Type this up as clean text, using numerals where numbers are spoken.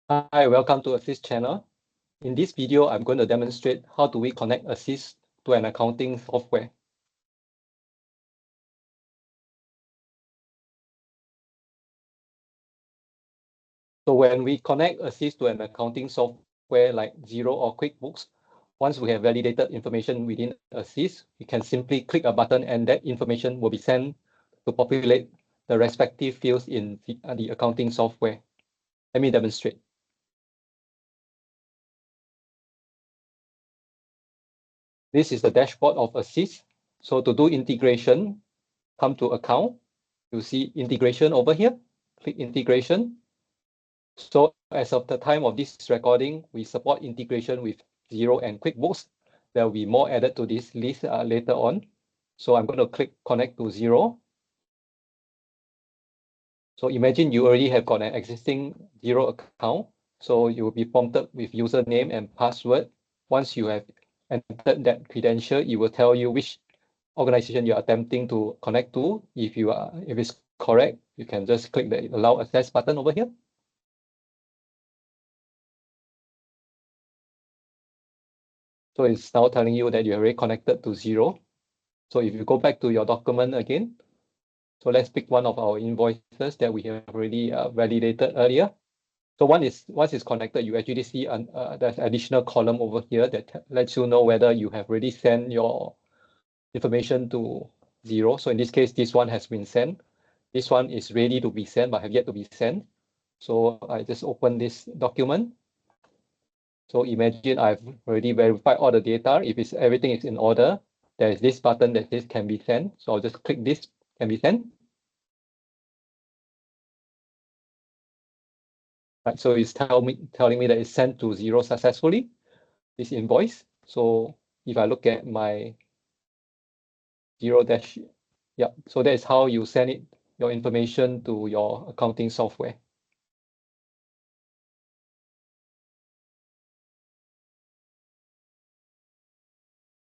Hi, welcome to Assist channel. In this video, I'm going to demonstrate how do we connect Assist to an accounting software. So when we connect Assist to an accounting software like Xero or QuickBooks, once we have validated information within Assist, we can simply click a button and that information will be sent to populate the respective fields in the accounting software. Let me demonstrate. This is the dashboard of Assist. So to do integration, come to Account. You see integration over here. Click Integration. So as of the time of this recording, we support integration with Xero and QuickBooks. There will be more added to this list later on. So I'm going to click Connect to Xero. So imagine you already have got an existing Xero account. So you will be prompted with username and password. Once you have entered that credential, it will tell you which organization you are attempting to connect to. If it's correct, you can just click the Allow Access button over here. So it's now telling you that you're already connected to Xero. So if you go back to your document again, so let's pick one of our invoices that we have already validated earlier. So once it's connected, you actually see there's additional column over here that lets you know whether you have already sent your information to Xero. So in this case, this one has been sent. This one is ready to be sent, but have yet to be sent. So I just open this document. So imagine I've already verified all the data. If everything is in order, there is this button that says can be sent. So I'll just click this, can be sent. Right, so it's telling me that it's sent to Xero successfully, this invoice. So if I look at my Xero dash, yeah, so that is how you send your information to your accounting software.